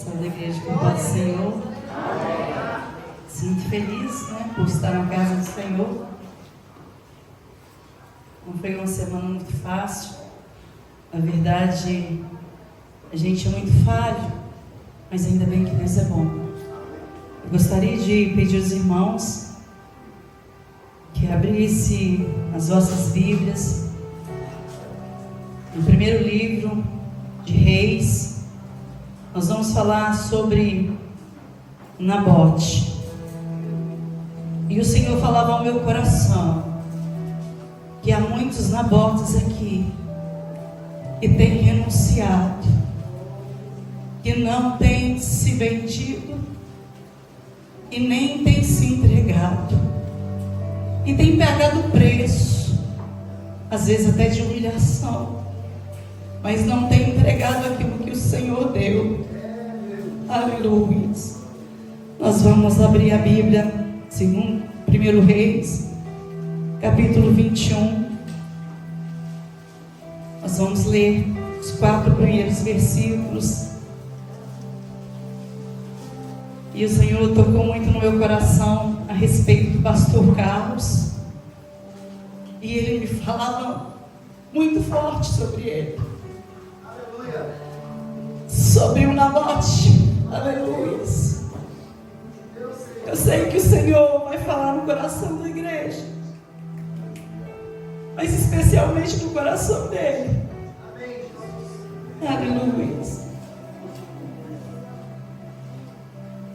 Sou da igreja com paz do Senhor. Sinto feliz, por estar na casa do Senhor. Não foi uma semana muito fácil. Na verdade, a gente é muito falho, mas ainda bem que Deus é bom. Eu gostaria de pedir aos irmãos que abrissem as vossas Bíblias no primeiro livro de Reis. Nós vamos falar sobre Nabote. E o Senhor falava ao meu coração que há muitos Nabotes aqui que têm renunciado, que não têm se vendido e nem têm se entregado, e têm pagado preço, às vezes até de humilhação, mas não têm entregado aquilo que o Senhor deu. Aleluia. Nós vamos abrir a Bíblia, segundo 1 Reis, capítulo 21. Nós vamos ler os 4 primeiros versículos. E o Senhor tocou muito no meu coração a respeito do pastor Carlos. E ele me falava muito forte sobre ele. Aleluia. Sobre o Nabote. Aleluia. Eu sei que o Senhor vai falar no coração da igreja, mas especialmente no coração dele. Aleluia.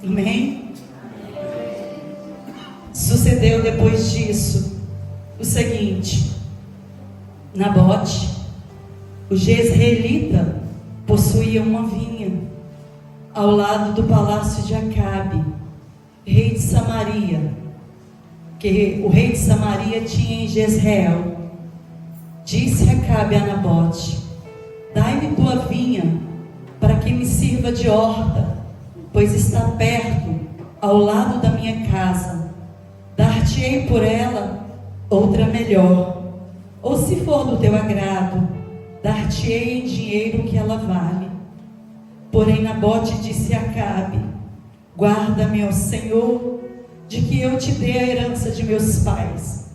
Amém? Sucedeu depois disso o seguinte: Nabote, o jezreelita, possuía uma vinha ao lado do palácio de Acabe, rei de Samaria, que o rei de Samaria tinha em Jezreel. Disse Acabe a Nabote: dai-me tua vinha, para que me sirva de horta, pois está perto, ao lado da minha casa. Dar-te-ei por ela outra melhor, ou se for do teu agrado, dar-te-ei em dinheiro que ela vale. Porém Nabote disse a Acabe: guarda-me, ó Senhor, de que eu te dê a herança de meus pais.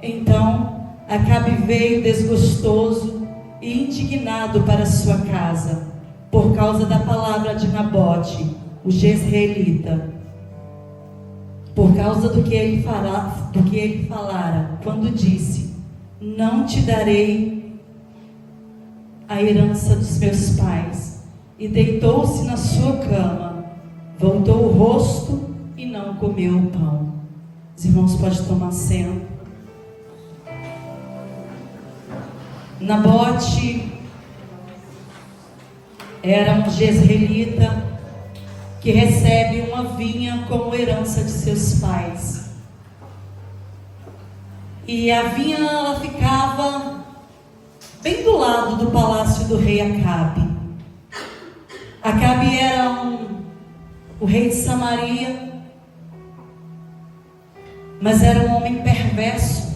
Então Acabe veio desgostoso e indignado para sua casa, por causa da palavra de Nabote, o jezreelita, por causa do que ele falara, quando disse: não te darei a herança dos meus pais. E deitou-se na sua cama, voltou o rosto e não comeu o pão. Os irmãos podem tomar assento. Nabote era um jezreelita que recebe uma vinha como herança de seus pais. E a vinha, ela ficava bem do lado do palácio do rei Acabe. Acabe era o rei de Samaria, mas era um homem perverso,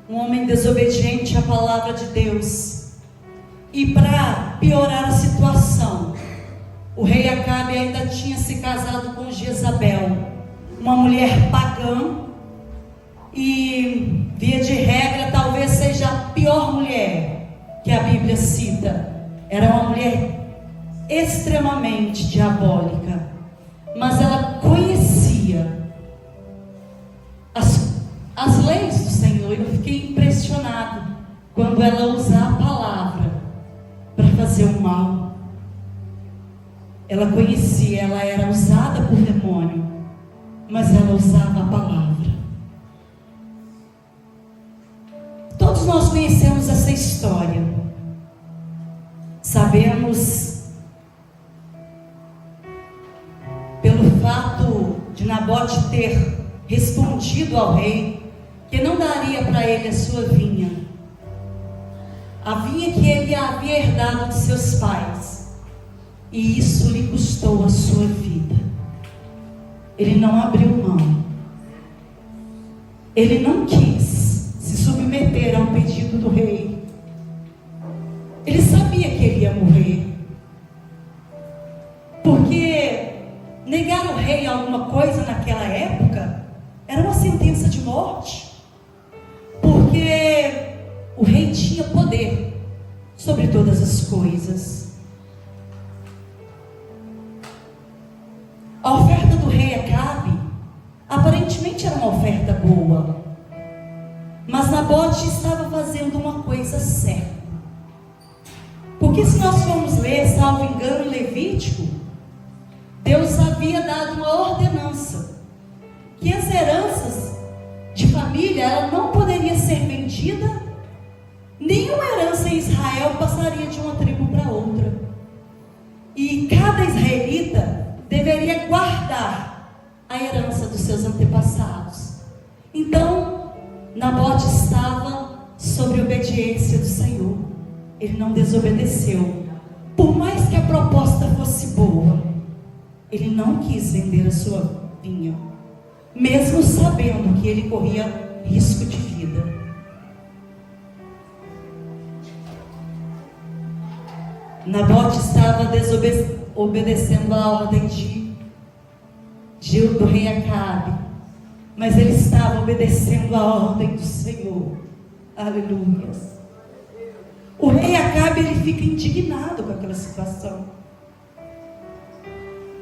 um homem desobediente à palavra de Deus. E para piorar a situação, o rei Acabe ainda tinha se casado com Jezabel, uma mulher pagã, e via de regra talvez seja a pior mulher que a Bíblia cita. Era uma mulher extremamente diabólica, mas ela conhecia as leis do Senhor. Eu fiquei impressionado quando ela usava a palavra para fazer o mal. Ela conhecia, ela era usada por demônio, mas ela usava a palavra. Todos nós conhecemos essa história. Sabemos, pelo fato de Nabote ter respondido ao rei que não daria para ele a sua vinha, a vinha que ele havia herdado de seus pais, e isso lhe custou a sua vida. Ele não abriu mão, ele não quis se submeter ao pedido do rei. Ele sabia que ele ia morrer. negar ao rei alguma coisa naquela época era uma sentença de morte, porque o rei tinha poder sobre todas as coisas. A oferta do rei Acabe aparentemente era uma oferta boa, mas Nabote estava fazendo uma coisa certa. Porque se nós formos ler, salvo engano, em Levítico, Deus havia dado uma ordenança que as heranças de família, ela não poderia ser vendida, nenhuma herança em Israel passaria de uma tribo para outra, e cada israelita deveria guardar a herança dos seus antepassados. Então Nabote estava sobre a obediência do Senhor. Ele não desobedeceu, por mais que a proposta fosse boa. Ele não quis vender a sua vinha, mesmo sabendo que ele corria risco de vida. Nabote estava desobedecendo a ordem do rei Acabe, mas ele estava obedecendo a ordem do Senhor. Aleluia. O rei Acabe, ele fica indignado com aquela situação,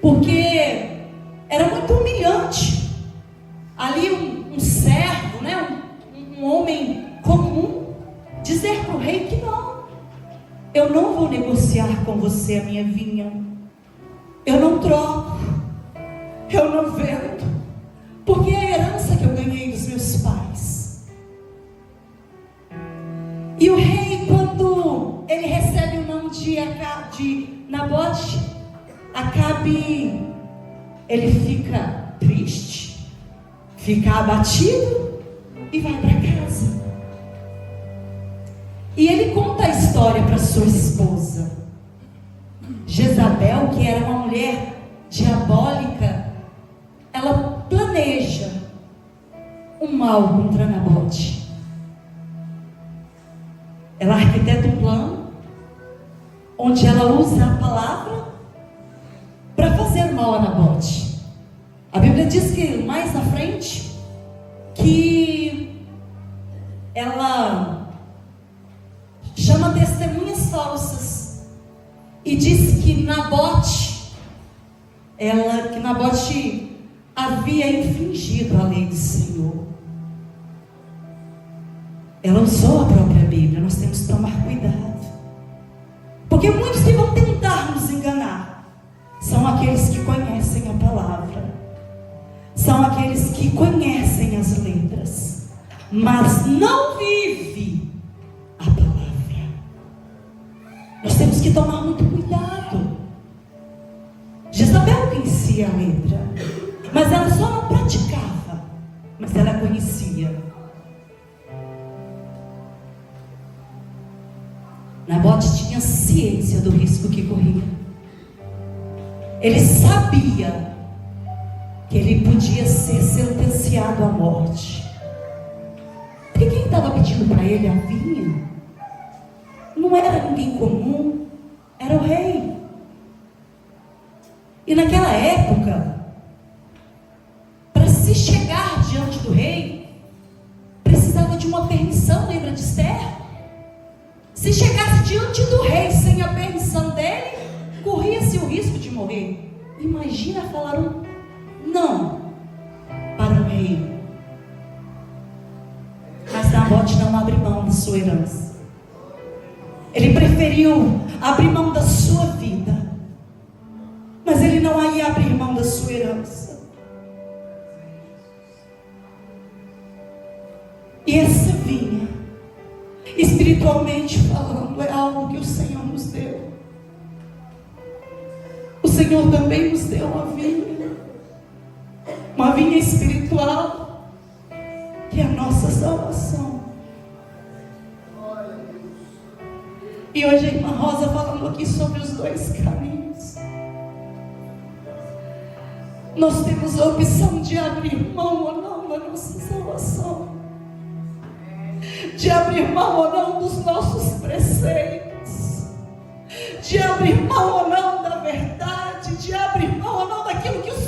porque era muito humilhante. Ali um servo, né, um homem comum, dizer para o rei que não, eu não vou negociar com você a minha vinha, eu não troco, eu não vendo, porque é a herança que eu ganhei dos meus pais. E o rei, quando ele recebe o nome de Nabote, Acabe, ele fica triste, fica abatido e vai para casa. E ele conta a história para sua esposa Jezabel, que era uma mulher diabólica. Ela planeja um mal contra Nabote. Ela arquiteta um plano onde ela usa a palavra para fazer mal a Nabote. A Bíblia diz que mais na frente que ela chama testemunhas falsas e diz que Nabote havia infringido a lei do Senhor. Ela usou a própria Bíblia. Nós temos que tomar cuidado, porque muitos que vão tentar nos enganar são aqueles que conhecem a palavra, são aqueles que conhecem as letras, mas não vivem a palavra. Nós temos que tomar muito cuidado. Jezabel conhecia a letra, mas ela só não praticava, mas ela conhecia. Nabote tinha ciência do risco que corria. Ele sabia que ele podia ser sentenciado à morte. Porque quem estava pedindo para ele a vinha não era ninguém comum, era o rei. E naquela época, para se chegar diante do rei, precisava de uma permissão. Lembra de Esther? Se chegasse diante do rei sem a permissão dele, corria-se o risco de morrer. Imagina falar um não para o rei. Mas Nabote não abre mão da sua herança. Ele preferiu abrir mão da sua vida, mas ele não ia abrir mão da sua herança. E essa vinha, espiritualmente falando, é algo que o Senhor nos deu. O Senhor também nos deu uma vinha espiritual, que é a nossa salvação. E hoje a irmã Rosa falando aqui sobre os dois caminhos. Nós temos a opção de abrir mão ou não da nossa salvação, de abrir mão ou não dos nossos preceitos, de abrir mão ou não da verdade, de abrir mão ou não daquilo que o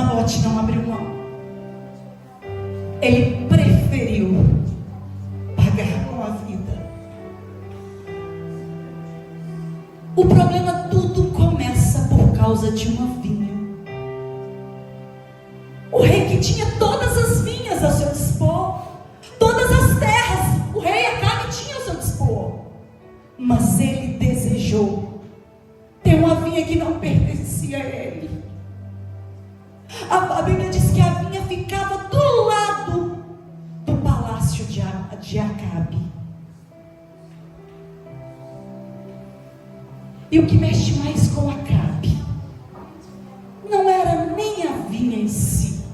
Nabote não abriu mão. Ele preferiu pagar com a vida. O problema tudo começa por causa de uma vinha. O rei que tinha todas as vinhas ao seu dispor, todas as terras, o rei Acabe tinha ao seu dispor, mas ele desejou ter uma vinha que não pertencia a ele. A Bíblia diz que a vinha ficava do lado do palácio de Acabe. E o que mexe mais com Acabe não era nem a vinha em si,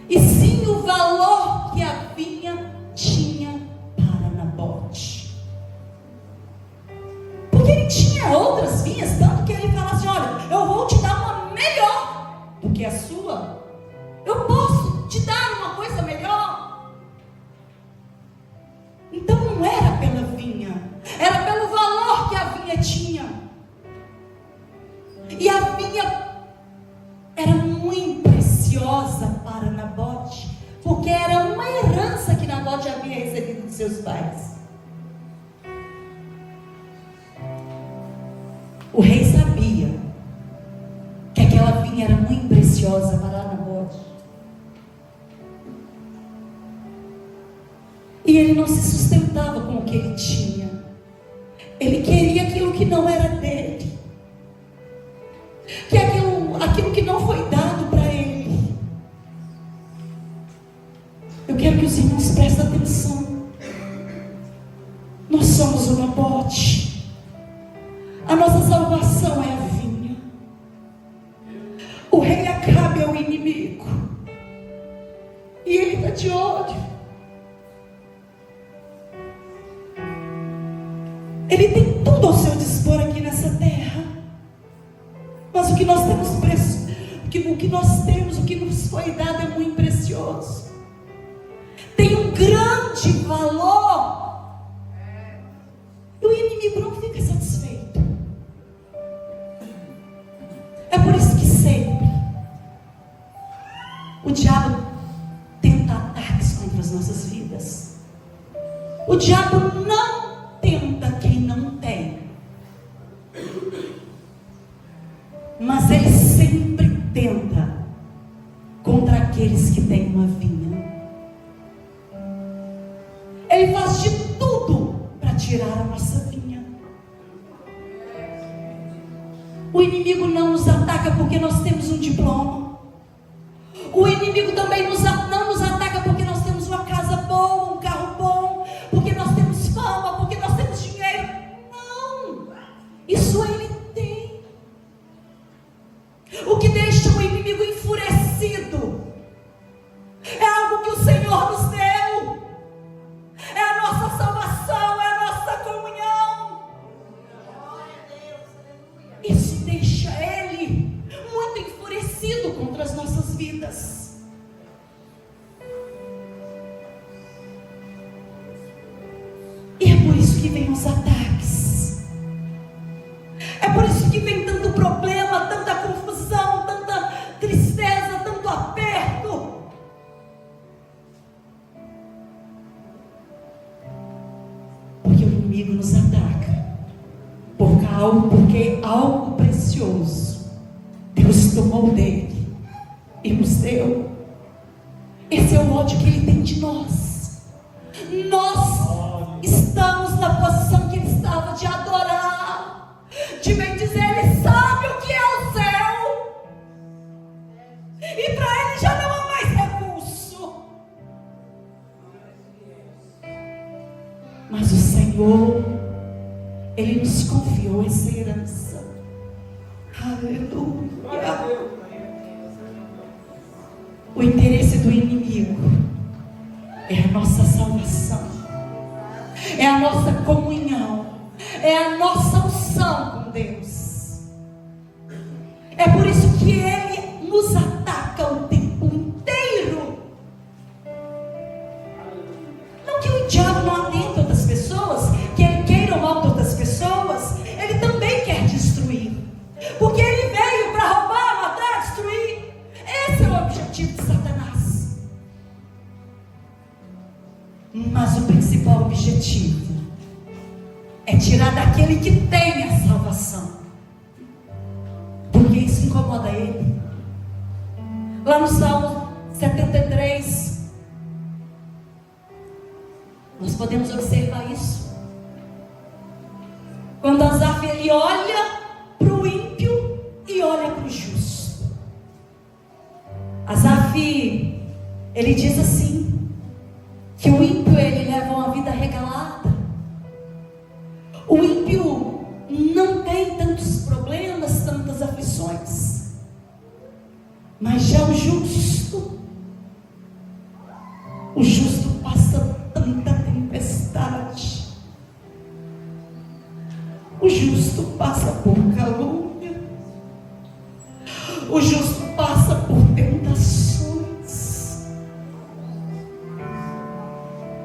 e sim o valor que a vinha tinha para Nabote. Porque ele tinha outras vinhas, tanto que ele falava assim: olha, eu vou te dar uma melhor do que a sua. Eu posso te dar uma coisa melhor. Então não era pela vinha, era pelo valor que a vinha tinha. E a vinha era muito preciosa para Nabote, porque era uma herança que Nabote havia recebido de seus pais. O rei sabia que aquela vinha era muito preciosa para Nabote, e ele não se sustentava com o que ele tinha. Ele queria aquilo que não era dele, que aquilo que não foi dado para ele. Eu quero que os irmãos prestem atenção. Nós somos o Nabote. A nossa salvação é a vinha. O rei Acabe é o inimigo, e ele está de olho. Ele tem tudo ao seu dispor aqui nessa terra, mas o que nós temos o que nos foi dado é muito precioso, tem um grande valor, e o inimigo não fica satisfeito. É por isso que sempre o diabo tenta ataques contra as nossas vidas. O diabo não tenta quem não tem, mas ele sempre tenta contra aqueles que têm uma vinha. Ele faz de tudo para tirar a nossa vinha. O inimigo não nos ataca porque nós temos um diploma. O inimigo também não nos ataca porque nós temos uma casa boa, um carro bom, porque nós temos fama, porque nós temos dinheiro. Não, isso ele tem. O que deixa o inimigo enfurecido é algo que o Senhor nos deu, é a nossa salvação, é a nossa comunhão. Isso deixa ele muito enfurecido contra as nossas vidas. E é por isso que vem os ataques. É por isso que vem tanto problema, tanta confusão, tanta tristeza, tanto aperto. Porque o inimigo nos ataca porque algo precioso Deus tomou dele e nos deu. Esse é o ódio que ele tem de nós. Nós estamos na posição que ele estava, de adorar, de bem dizer, ele sabe o que é o céu, e para ele já não há mais recurso. Mas o Senhor, ele nos confiou essa herança. Aleluia. O interesse do inimigo é a nossa salvação, é a nossa comunhão, é a nossa unção com Deus. É por isso que ele nos ataca o tempo inteiro. Não que o diabo não atente outras pessoas, que ele queira o mal de outras pessoas, ele também quer destruir, porque ele veio para roubar, matar, destruir. é tirar daquele que tem a salvação, porque isso incomoda ele. Lá no Salmo 73, nós podemos observar isso. Quando Asaf, ele olha para o ímpio e olha para o justo. Asaf, ele diz assim, que o ímpio, ele leva uma vida regalada. O ímpio não tem tantos problemas, tantas aflições. Mas já o justo passa tanta tempestade. O justo passa por calúnia. O justo passa por tentações.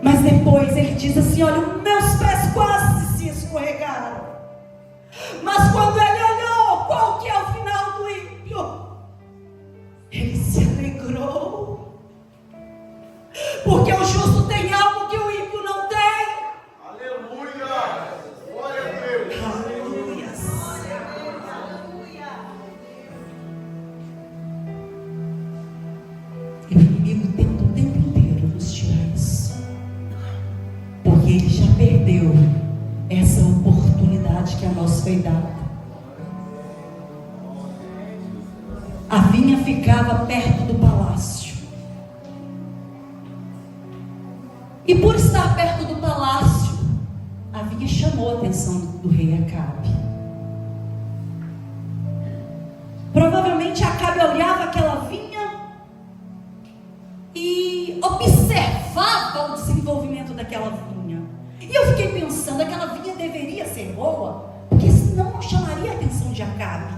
Mas depois ele diz assim: olha, meus pés quase se escorregaram. Mas quando ele olhou qual que é o final do ímpio, ele se alegrou. Porque o justo tem algo que o ímpio não tem. Aleluia! Glória a Deus! Aleluia! E o inimigo tenta o tempo inteiro nos tirar isso, porque ele já perdeu essa oportunidade que a nós foi dada. A vinha ficava perto do palácio. E por estar perto do palácio, a vinha chamou a atenção do rei Acabe. Provavelmente Acabe olhava aquela vinha e observava o desenvolvimento daquela vinha. E eu fiquei pensando, aquela vinha deveria ser boa, porque senão não chamaria a atenção de Acabe.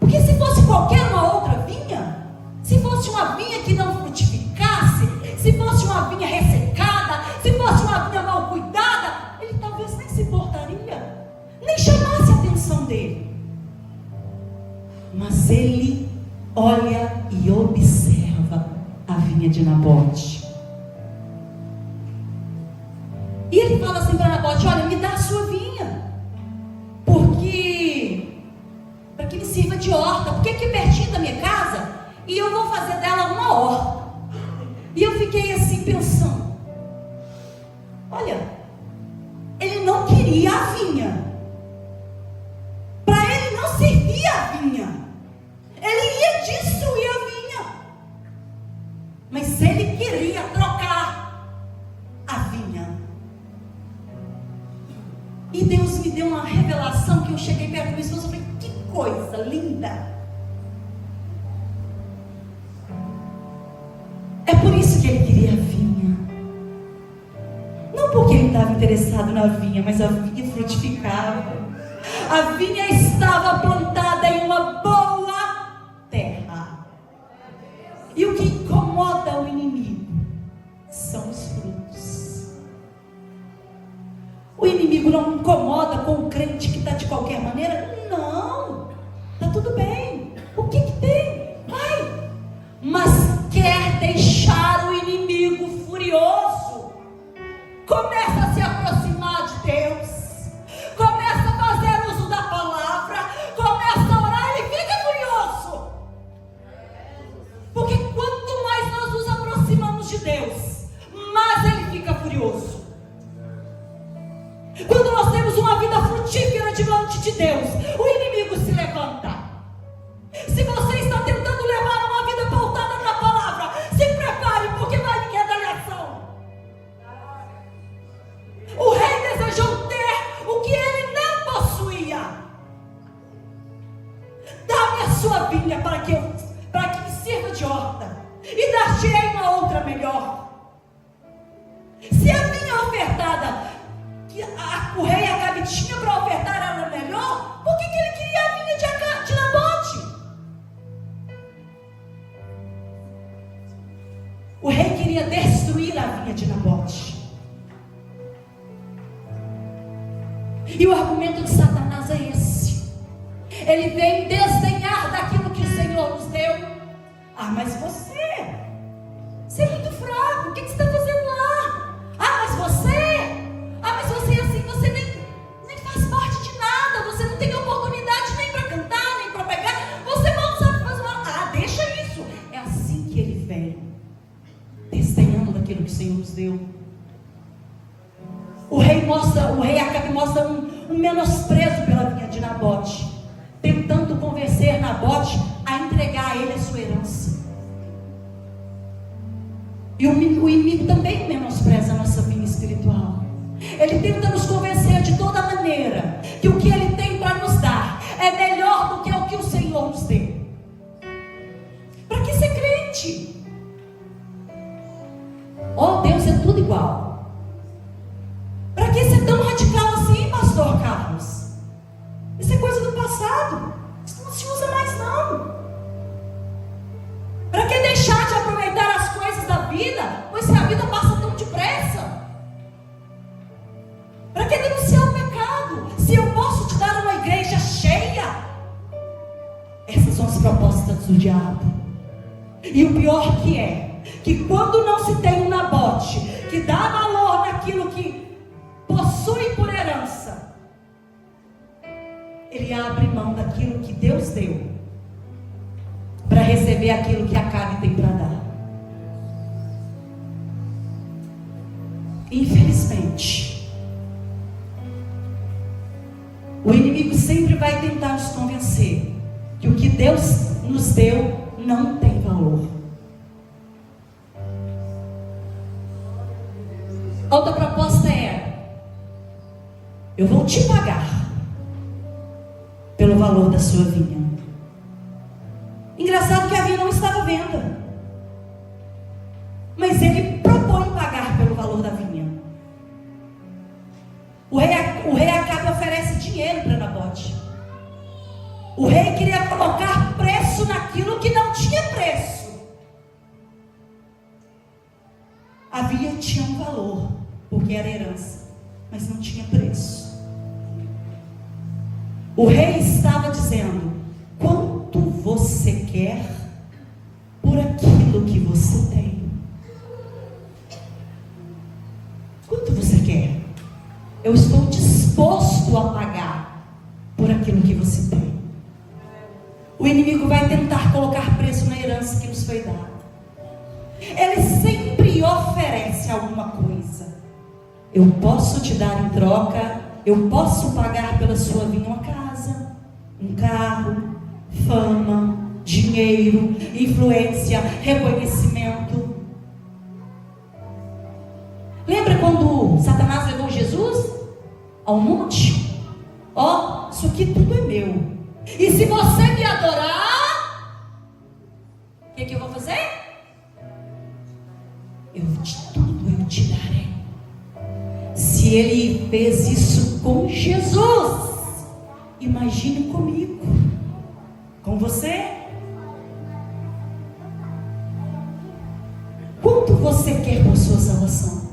Porque se fosse qualquer uma outra vinha, se fosse uma vinha que não frutificasse, se fosse uma vinha ressecada, se fosse uma vinha mal cuidada, ele talvez nem se importaria, nem chamasse a atenção dele. Mas ele olha e observa a vinha de Nabote. E ele fala assim para Nabote: olha, me dá a sua vinha, para que me sirva de horta, porque aqui pertinho da minha casa, e eu vou fazer dela uma horta. E eu fiquei assim pensando, olha, ele não queria a vinha, para ele não servia a vinha, ele ia destruir a vinha, mas ele queria trocar a vinha. E Deus me deu uma revelação, que eu cheguei perto do meu esposo e falei: que coisa linda. É por isso que ele queria a vinha. Não porque ele estava interessado na vinha, mas a vinha frutificava. A vinha estava plantada em uma boa terra. E o que incomoda o inimigo são os frutos. O inimigo não incomoda com o crente que está de qualquer maneira. Não, está tudo bem. O que tem? Vai. Mas quer deixar o inimigo furioso. Começa a se aproximar de Deus. Começa a fazer uso da palavra. Começa a orar, ele fica furioso. Porque quanto mais nós nos aproximamos de Deus, mais ele fica furioso. Quando nós temos uma vida frutífera diante de Deus, o inimigo se levanta. Se você está tentando levar uma vida pautada na palavra, se prepare, porque vai vir retaliação. O rei desejou ter o que ele não possuía. Dá-me a sua vinha para que me sirva de horta, e dar-te-ei uma outra melhor. Se a vinha ofertada que o rei Acabe tinha para ofertar era melhor, por que ele queria a vinha de Nabote? O rei queria destruir a vinha de Nabote. E o argumento de Satanás é esse. Ele vem desdenhar daquilo que o Senhor nos deu. Ah, mas você é muito fraco, o que você está fazendo lá? Ah, mas você é assim, você o rei Acabe mostra um menosprezo pela vinha de Nabote, tentando convencer Nabote a entregar a ele a sua herança. E o inimigo também menospreza a nossa vinha espiritual. Ele tenta nos convencer de toda maneira que o que ele tem para nos dar é melhor do que o que o Senhor nos deu. Para que ser crente? Oh, Deus é tudo igual. Para que ser tão radical assim, pastor Carlos? Isso é coisa do passado. Isso não se usa mais não. Para que deixar de aproveitar as coisas da vida, pois se a vida passa tão depressa? Para que denunciar o pecado, se eu posso te dar uma igreja cheia? Essas são as propostas do diabo. E o pior que quando não se tem um Nabote que dá valor naquilo que possui por herança, ele abre mão daquilo que Deus deu para receber aquilo que Acabe tem para dar. Infelizmente, o inimigo sempre vai tentar nos convencer que o que Deus nos deu não tem valor. Outra proposta é: eu vou te pagar pelo valor da sua vinha. Engraçado que a vinha não estava à venda, mas ele propõe pagar pelo valor da vinha. O rei Acabe oferece dinheiro para Nabote. O rei queria colocar preço naquilo que não tinha preço. A vinha tinha um valor, porque era herança, mas não tinha preço. O rei estava dizendo: quanto você quer por aquilo que você tem? Quanto você quer? Eu estou disposto a pagar por aquilo que você tem. O inimigo vai tentar colocar preço na herança que nos foi dada. Ele sempre oferece alguma coisa. Eu posso te dar em troca, eu posso pagar pela sua vinha uma casa, um carro, fama, dinheiro, influência, reconhecimento. Lembra quando Satanás levou Jesus ao monte? Ó, isso aqui tudo é meu. E se você me adorar, o que eu vou fazer? Tudo eu te darei. Se ele fez isso com Jesus, imagine comigo, com você. Quanto você quer por sua salvação?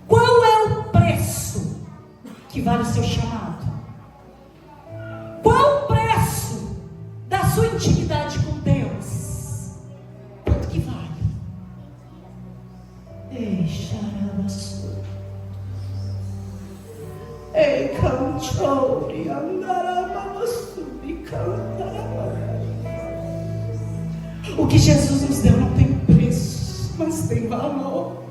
Qual é o preço que vale o seu chamado? Qual o preço da sua intimidade com Deus? Quanto que vale? Ei, xarabaçu. Ei, cantori, andarabaçu, cantarabá. O que Jesus nos deu não tem preço, mas tem valor.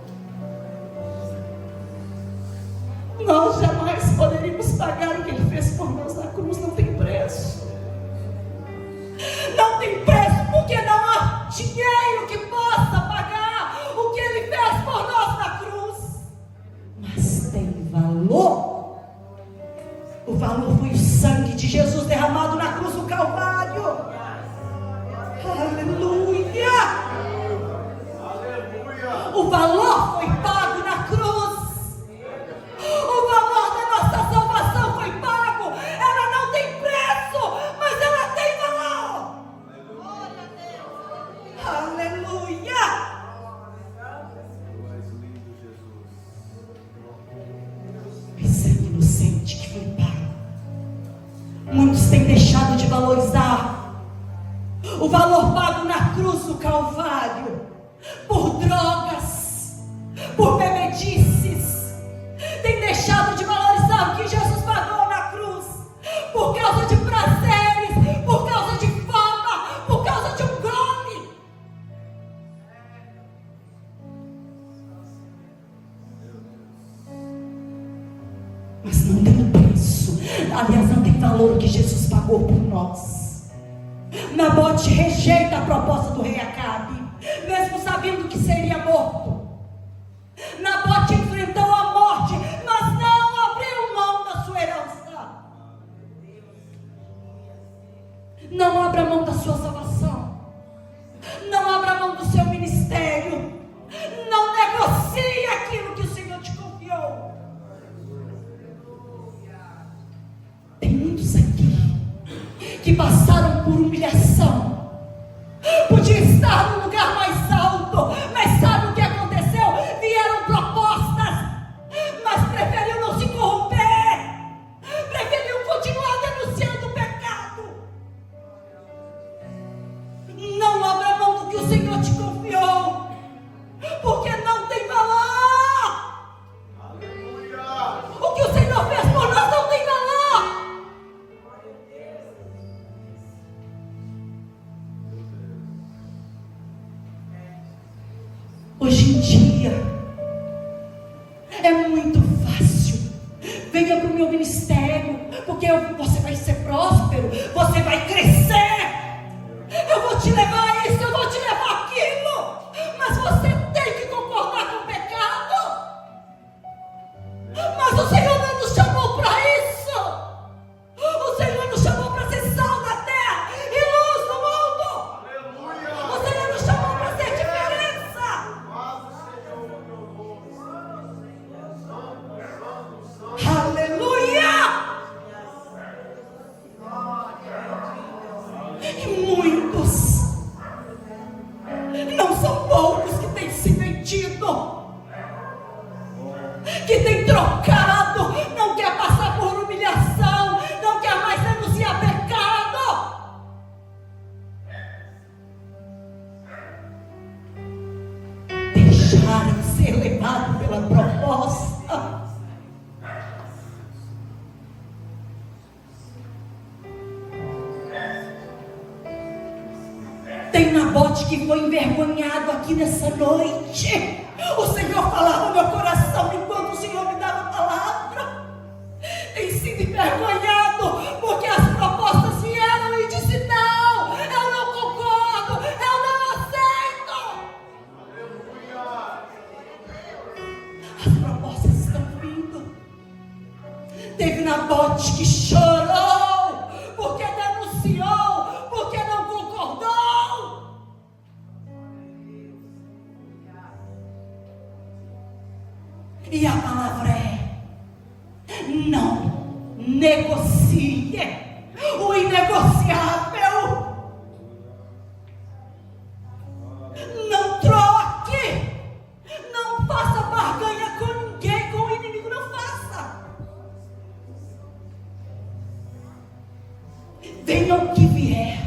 Nós jamais poderíamos pagar o que Ele fez por nós na cruz. Não tem preço. Não tem preço, porque não há dinheiro que possa pagar o que Ele fez por nós na cruz. Mas tem valor. O valor foi o sangue de Jesus derramado na cruz do Calvário. Aleluia! O valor foi pago na cruz. O valor da nossa salvação foi pago. Ela não tem preço, mas ela tem valor. Aleluia! É sangue inocente que foi pago. Muitos têm deixado de valorizar o valor pago na cruz do Calvário, por drogas, por bebedices. Tem deixado de valorizar o que Jesus pagou na cruz, por causa de prazeres, por causa de fama, por causa de um golpe. mas não tem preço. Aliás, não tem valor que Jesus pagou por nós. Nabote rejeita a proposta do rei Acabe, mesmo sabendo que seria morto. Nabote enfrentou a morte, mas não abriu mão da sua herança. Não abra mão da sua salvação. Não abra mão do seu ministério. Não negocie aquilo que o Senhor te confiou. Tem muitos aqui que passaram por humilhação. Podia estar no lugar mais alto, mas sabe o que aconteceu? Vieram propostas, mas preferiu não se corromper, preferiu continuar denunciando o pecado. Não abra mão do que o Senhor te confiou, porque não tem valor. Aleluia. O que o Senhor fez por nós não tem valor. Hoje em dia é muito fácil. Venha para o meu ministério, porque você vai ser próspero, você vai crescer. Eu vou te levar a isso, eu vou te levar a aquilo. Mas você tem que concordar com o pecado. Mas o Senhor não nos chamou para isso. O Senhor nos chamou para ser sal da terra e luz do mundo. Aleluia. O Senhor nos chamou para ser diferença. Louvado seja o teu nome. Santo, santo, santo. Aleluia! E muitos, não são poucos que têm se vendido, que têm trocado, não quer passar por humilhação, não quer mais denunciar pecado. Deixaram ser levados pela proposta. Tem Nabote que foi envergonhado aqui nessa noite. O Senhor falava no meu coração enquanto o Senhor me dava a palavra. Tem sido envergonhado porque as propostas vieram e disse: não, eu não concordo, eu não aceito. Aleluia. As propostas estão vindo. Teve Nabote que chorou porque denunciou, porque não concordou. E a palavra é: não negocie o inegociável. Não troque. Não faça barganha com ninguém, com o inimigo não faça. Venha o que vier,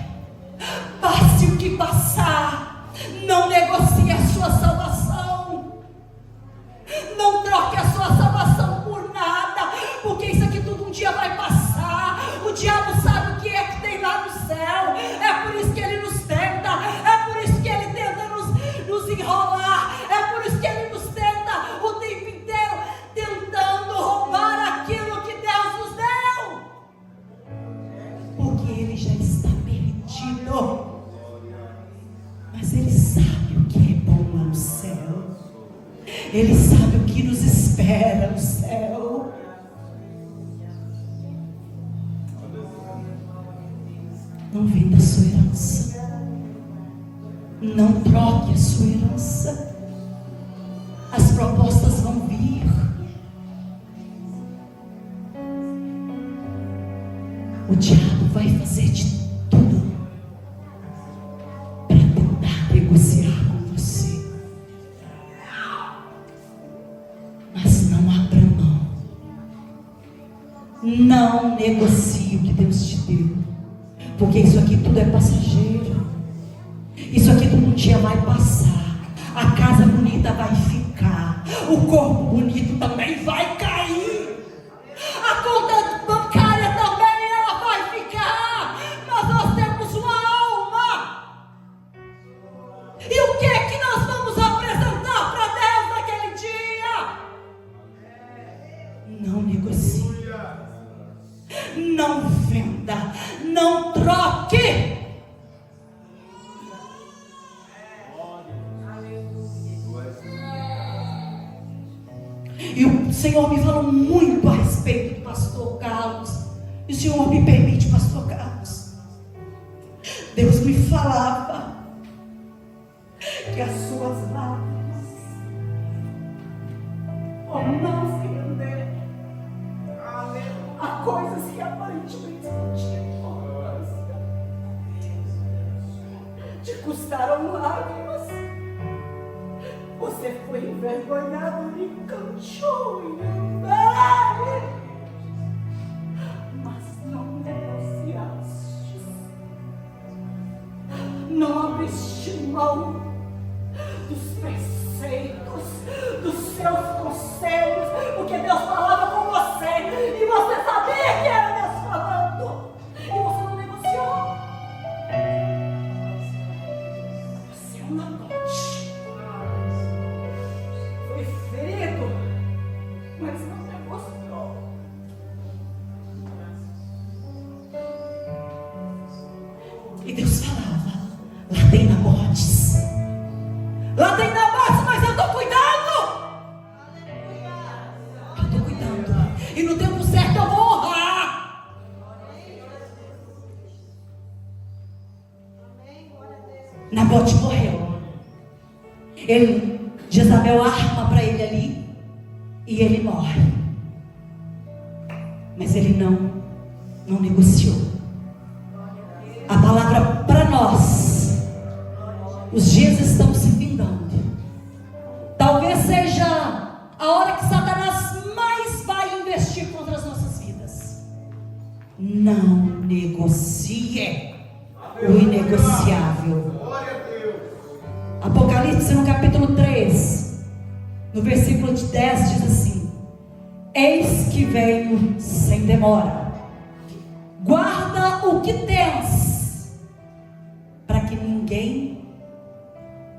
passe o que passar, não negocie a sua salvação. Não troque a sua salvação por nada, porque isso aqui tudo um dia vai passar. O diabo sabe o que é que tem lá no céu. É por isso que ele nos tenta, é por isso que ele tenta nos enrolar, é por isso que ele nos tenta o tempo inteiro, tentando roubar aquilo que Deus nos deu, porque ele já está perdido. Mas ele sabe o que é bom lá no céu. Ele sabe o que nos espera no céu. Não venda a sua herança. Não troque a sua herança. As propostas vão vir. O diabo vai fazer de tudo para tentar negociar com você. Mas não abra mão. Não negocie o que Deus te deu, porque isso aqui tudo é passageiro. Isso aqui tudo um dia vai passar. A casa bonita vai ficar, o corpo bonito também vai cair, a conta bancária também ela vai ficar, mas nós temos uma alma. E o que é que nós vamos apresentar para Deus naquele dia? Não negocie. Não venda. Não troque. E o Senhor me falou muito a respeito do pastor Carlos. E o Senhor me permite, pastor Carlos. Deus me falava que as suas lágrimas vão não se render a coisas que aparentemente não tinham importância. Te custaram lágrimas. Você foi envergonhado e cantou e mas não negociaste. Não abriste mão dos preceitos, dos seus conselhos, porque Deus falava com você e você sabia que era Deus falando e você não negociou. Você é um Nabote. Foi ferido, mas não negociou. E Deus falava: lá tem Nabotes. Lá tem Nabotes, mas eu estou cuidando. Eu estou cuidando. E no tempo certo eu vou honrar. Nabote morreu. Jezabel arma para ele ali. E ele morre. Mas ele não negociou. A palavra para nós: os dias estão se findando. Talvez seja a hora que Satanás mais vai investir contra as nossas vidas. Não negocie o inegociável. Apocalipse no capítulo 3, no versículo 10 diz assim: eis que venho sem demora. Guarda o que tens, para que ninguém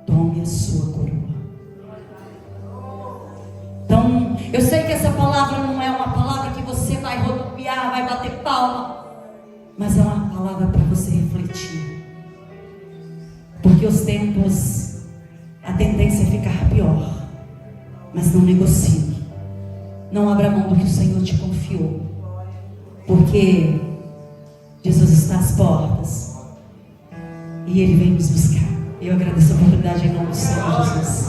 tome a sua coroa. Então, eu sei que essa palavra não é uma palavra que você vai rodopiar, vai bater palma, mas é uma palavra para você refletir. Porque os tempos, a tendência é ficar pior. Mas não negocie. Não abra mão do que o Senhor te confiou. Porque Jesus está às portas. E Ele vem nos buscar. Eu agradeço a oportunidade em nome do Senhor Jesus.